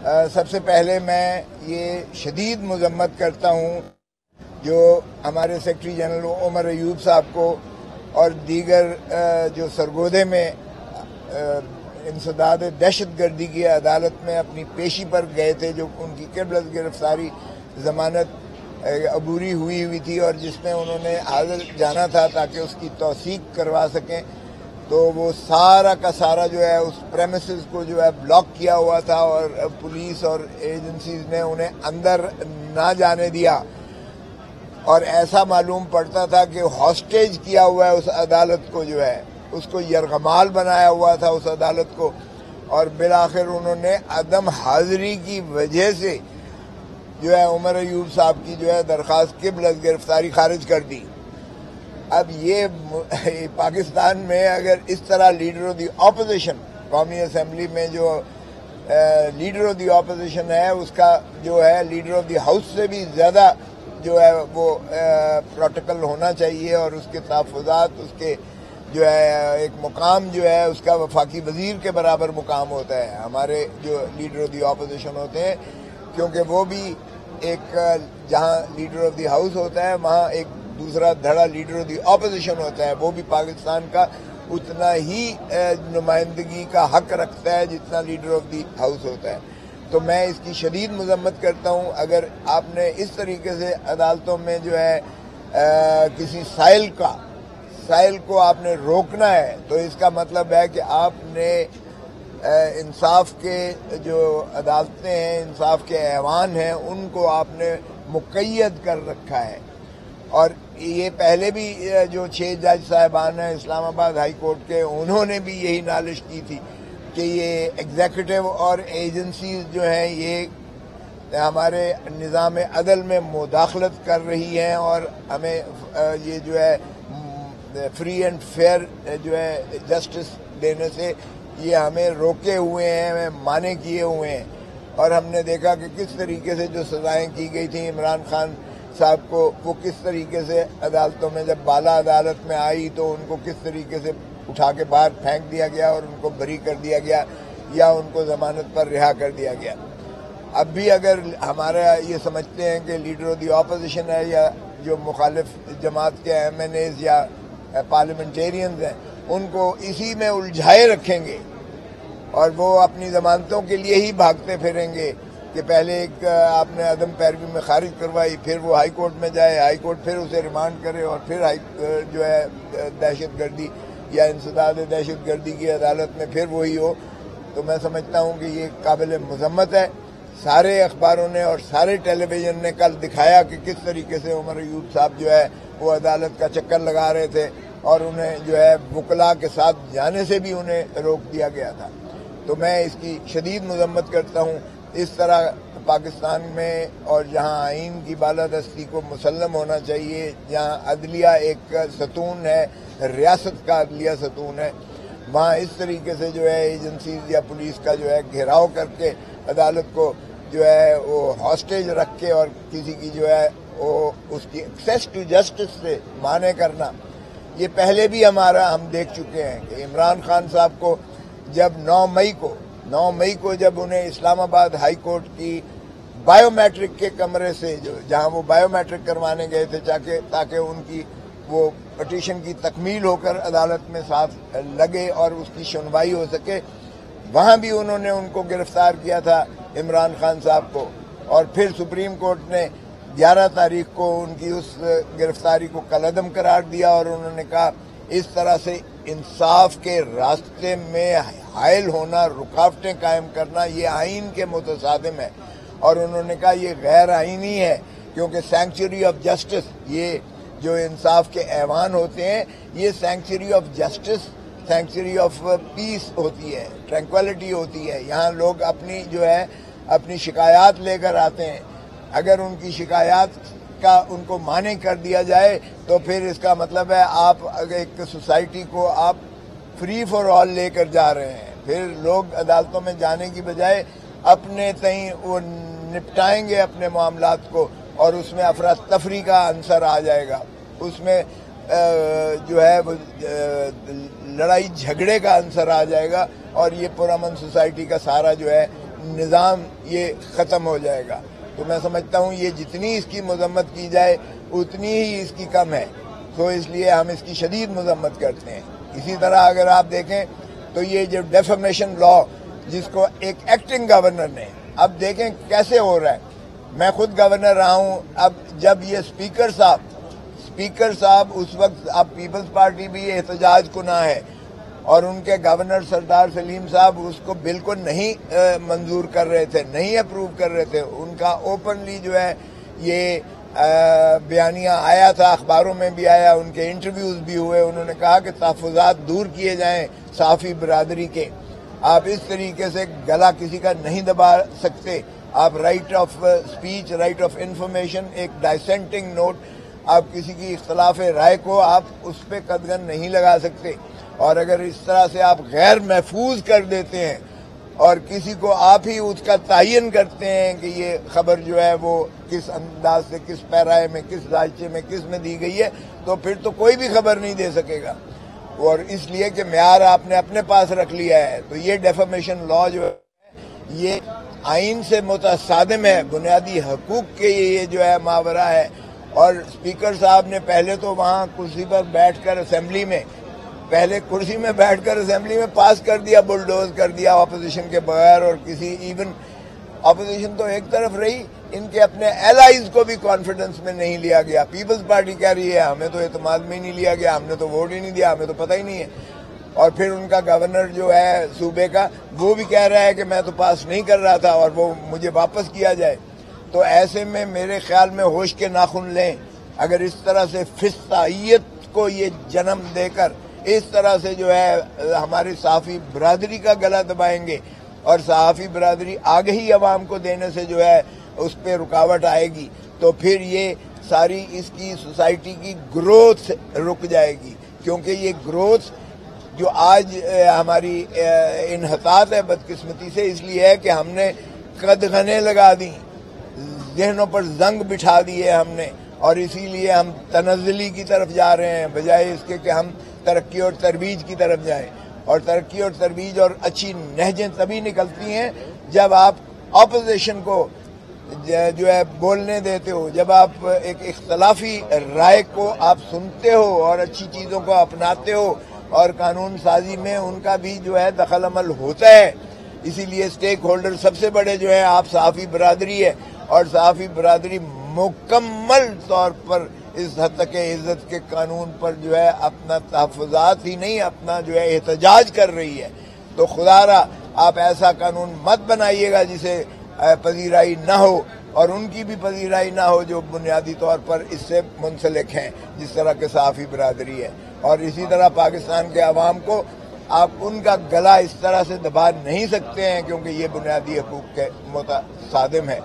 سب سے پہلے میں یہ شدید مذمت کرتا ہوں جو ہمارے سیکرٹری جنرل عمر ایوب صاحب کو اور دیگر جو سرگودے میں انسداد دہشت گردی کی عدالت میں اپنی پیشی پر گئے تھے، جو ان کی قبل از گرفتاری ضمانت عبوری ہوئی تھی اور جس میں انہوں نے حاضر جانا تھا تاکہ اس کی توثیق کروا سکیں، تو وہ سارا کا سارا جو ہے اس پریمیسز کو جو ہے بلاک کیا ہوا تھا اور پولیس اور ایجنسیز نے انہیں اندر نہ جانے دیا، اور ایسا معلوم پڑتا تھا کہ ہاسٹیج کیا ہوا ہے اس عدالت کو، جو ہے اس کو یرغمال بنایا ہوا تھا اس عدالت کو، اور بالآخر انہوں نے عدم حاضری کی وجہ سے جو ہے عمر ایوب صاحب کی جو ہے درخواست قبل از گرفتاری خارج کر دی۔ اب یہ پاکستان میں اگر اس طرح لیڈر آف دی اپوزیشن قومی اسمبلی میں جو لیڈر آف دی اپوزیشن ہے، اس کا جو ہے لیڈر آف دی ہاؤس سے بھی زیادہ جو ہے وہ پروٹوکول ہونا چاہیے، اور اس کے تحفظات، اس کے جو ہے ایک مقام جو ہے اس کا وفاقی وزیر کے برابر مقام ہوتا ہے ہمارے جو لیڈر آف دی اپوزیشن ہوتے ہیں، کیونکہ وہ بھی ایک جہاں لیڈر آف دی ہاؤس ہوتا ہے وہاں ایک دوسرا دھڑا لیڈر آف دی اپوزیشن ہوتا ہے، وہ بھی پاکستان کا اتنا ہی نمائندگی کا حق رکھتا ہے جتنا لیڈر آف دی ہاؤس ہوتا ہے۔ تو میں اس کی شدید مذمت کرتا ہوں۔ اگر آپ نے اس طریقے سے عدالتوں میں جو ہے کسی سائل کو آپ نے روکنا ہے، تو اس کا مطلب ہے کہ آپ نے انصاف کے جو عدالتیں ہیں، انصاف کے ایوان ہیں، ان کو آپ نے مقید کر رکھا ہے۔ اور یہ پہلے بھی جو 6 جج صاحبان ہیں اسلام آباد ہائی کورٹ کے، انہوں نے بھی یہی نالش کی تھی کہ یہ ایگزیکٹو اور ایجنسیز جو ہیں یہ ہمارے نظام عدل میں مداخلت کر رہی ہیں، اور ہمیں یہ جو ہے فری اینڈ فیئر جو ہے جسٹس دینے سے یہ ہمیں روکے ہوئے ہیں، ہمیں مانے کیے ہوئے ہیں۔ اور ہم نے دیکھا کہ کس طریقے سے جو سزائیں کی گئی تھیں عمران خان صاحب کو، وہ کس طریقے سے عدالتوں میں جب بالا عدالت میں آئی تو ان کو کس طریقے سے اٹھا کے باہر پھینک دیا گیا اور ان کو بری کر دیا گیا یا ان کو ضمانت پر رہا کر دیا گیا۔ اب بھی اگر ہمارا یہ سمجھتے ہیں کہ لیڈر آف دی اپوزیشن ہے یا جو مخالف جماعت کے ایم این ایز یا پارلیمنٹیرینز ہیں، ان کو اسی میں الجھائے رکھیں گے اور وہ اپنی ضمانتوں کے لیے ہی بھاگتے پھریں گے کہ پہلے ایک آپ نے عدم پیروی میں خارج کروائی، پھر وہ ہائی کورٹ میں جائے، ہائی کورٹ پھر اسے ریمانڈ کرے، اور پھر جو ہے دہشت گردی یا انسداد دہشت گردی کی عدالت میں پھر وہی ہو، تو میں سمجھتا ہوں کہ یہ قابل مذمت ہے۔ سارے اخباروں نے اور سارے ٹیلی ویژن نے کل دکھایا کہ کس طریقے سے عمر ایوب صاحب جو ہے وہ عدالت کا چکر لگا رہے تھے، اور انہیں جو ہے وکلاء کے ساتھ جانے سے بھی انہیں روک دیا گیا تھا۔ تو میں اس کی شدید مذمت کرتا ہوں۔ اس طرح پاکستان میں اور جہاں آئین کی بالادستی کو مسلم ہونا چاہیے، جہاں عدلیہ ایک ستون ہے، ریاست کا عدلیہ ستون ہے، وہاں اس طریقے سے جو ہے ایجنسیز یا پولیس کا جو ہے گھیراؤ کر کے عدالت کو جو ہے وہ ہاسٹیج رکھ کے اور کسی کی جو ہے وہ اس کی ایکسیس ٹو جسٹس سے مانع کرنا، یہ پہلے بھی ہم دیکھ چکے ہیں کہ عمران خان صاحب کو جب 9 مئی کو جب انہیں اسلام آباد ہائی کورٹ کی بائیو میٹرک کے کمرے سے جہاں وہ بائیو میٹرک کروانے گئے تھے تاکہ ان کی وہ پٹیشن کی تکمیل ہو کر عدالت میں ساتھ لگے اور اس کی سنوائی ہو سکے، وہاں بھی انہوں نے ان کو گرفتار کیا تھا عمران خان صاحب کو، اور پھر سپریم کورٹ نے 11 تاریخ کو ان کی اس گرفتاری کو کالعدم قرار دیا، اور انہوں نے کہا اس طرح سے انصاف کے راستے میں حائل ہونا، رکاوٹیں قائم کرنا، یہ آئین کے متصادم ہے، اور انہوں نے کہا یہ غیر آئینی ہے، کیونکہ سینکچری آف جسٹس، یہ جو انصاف کے ایوان ہوتے ہیں، یہ sanctuary of justice, sanctuary of peace ہوتی ہے، ٹرینکویلٹی ہوتی ہے۔ یہاں لوگ اپنی شکایات لے کر آتے ہیں، اگر ان کی شکایات کا ان کو مانع کر دیا جائے تو پھر اس کا مطلب ہے آپ ایک سوسائٹی کو آپ فری فار آل لے کر جا رہے ہیں، پھر لوگ عدالتوں میں جانے کی بجائے اپنے تئیں وہ نپٹائیں گے اپنے معاملات کو، اور اس میں افراتفری کا عنصر آ جائے گا، اس میں جو ہے لڑائی جھگڑے کا عنصر آ جائے گا، اور یہ پرامن سوسائٹی کا سارا جو ہے نظام یہ ختم ہو جائے گا۔ تو میں سمجھتا ہوں یہ جتنی اس کی مذمت کی جائے اتنی ہی اس کی کم ہے، تو اس لیے ہم اس کی شدید مذمت کرتے ہیں۔ اسی طرح اگر آپ دیکھیں تو یہ جو ڈیفیمیشن لا جس کو ایک ایکٹنگ گورنر نے، اب دیکھیں کیسے ہو رہا ہے۔ میں خود گورنر رہا ہوں، اب جب یہ اسپیکر صاحب اس وقت، اب پیپلز پارٹی بھی احتجاج کناں ہے اور ان کے گورنر سردار سلیم صاحب اس کو بالکل نہیں منظور کر رہے تھے، نہیں اپروو کر رہے تھے۔ ان کا اوپنلی جو ہے یہ بیانیہ آیا تھا، اخباروں میں بھی آیا، ان کے انٹرویوز بھی ہوئے۔ انہوں نے کہا کہ تحفظات دور کیے جائیں صحافی برادری کے، آپ اس طریقے سے گلا کسی کا نہیں دبا سکتے۔ آپ right of speech, right of information, ایک ڈائسینٹنگ نوٹ، آپ کسی کی اختلاف رائے کو آپ اس پہ قدغن نہیں لگا سکتے۔ اور اگر اس طرح سے آپ غیر محفوظ کر دیتے ہیں اور کسی کو آپ ہی اس کا تعین کرتے ہیں کہ یہ خبر جو ہے وہ کس انداز سے، کس پیرائے میں، کس دائچے میں، کس میں دی گئی ہے، تو پھر تو کوئی بھی خبر نہیں دے سکے گا، اور اس لیے کہ معیار آپ نے اپنے پاس رکھ لیا ہے۔ تو یہ ڈیفیمیشن لا جو ہے یہ آئین سے متصادم ہے، بنیادی حقوق کے یہ جو ہے ماورا ہے۔ اور اسپیکر صاحب نے پہلے تو وہاں کرسی پر بیٹھ کر اسمبلی میں پاس کر دیا، بلڈوز کر دیا اپوزیشن کے بغیر، اور کسی ایون اپوزیشن تو ایک طرف رہی، ان کے اپنے ایلائز کو بھی کانفیڈنس میں نہیں لیا گیا۔ پیپلز پارٹی کہہ رہی ہے ہمیں تو اعتماد میں ہی نہیں لیا گیا، ہم نے تو ووٹ ہی نہیں دیا، ہمیں تو پتہ ہی نہیں ہے۔ اور پھر ان کا گورنر جو ہے صوبے کا، وہ بھی کہہ رہا ہے کہ میں تو پاس نہیں کر رہا تھا اور وہ مجھے واپس کیا جائے۔ تو ایسے میں میرے خیال میں ہوش کے ناخن لیں، اگر اس طرح سے فسطائیت کو یہ جنم دے کر اس طرح سے جو ہے ہماری صحافی برادری کا گلا دبائیں گے، اور صحافی برادری آگہی عوام کو دینے سے جو ہے اس پہ رکاوٹ آئے گی، تو پھر یہ ساری اس کی سوسائٹی کی گروتھ رک جائے گی۔ کیونکہ یہ گروتھ جو آج ہماری انحطاط ہے بدقسمتی سے اس لیے ہے کہ ہم نے قدغنیں لگا دیں، ذہنوں پر زنگ بٹھا دیے ہم نے، اور اسی لیے ہم تنزلی کی طرف جا رہے ہیں بجائے اس کے کہ ہم ترقی اور ترویج کی طرف جائیں۔ اور ترقی اور ترویج اور اچھی نہجیں تبھی نکلتی ہیں جب آپ اپوزیشن کو جو ہے بولنے دیتے ہو، جب آپ ایک اختلافی رائے کو آپ سنتے ہو اور اچھی چیزوں کو اپناتے ہو، اور قانون سازی میں ان کا بھی جو ہے دخل عمل ہوتا ہے۔ اسی لیے سٹیک ہولڈر سب سے بڑے جو ہے آپ صحافی برادری ہے، اور صحافی برادری مکمل طور پر اس حد تک عزت کے قانون پر جو ہے اپنا تحفظات ہی نہیں، اپنا جو ہے احتجاج کر رہی ہے۔ تو خدا را آپ ایسا قانون مت بنائیے گا جسے پذیرائی نہ ہو، اور ان کی بھی پذیرائی نہ ہو جو بنیادی طور پر اس سے منسلک ہیں، جس طرح کے صحافی برادری ہے۔ اور اسی طرح پاکستان کے عوام کو آپ ان کا گلا اس طرح سے دبا نہیں سکتے ہیں، کیونکہ یہ بنیادی حقوق کے متصادم ہے۔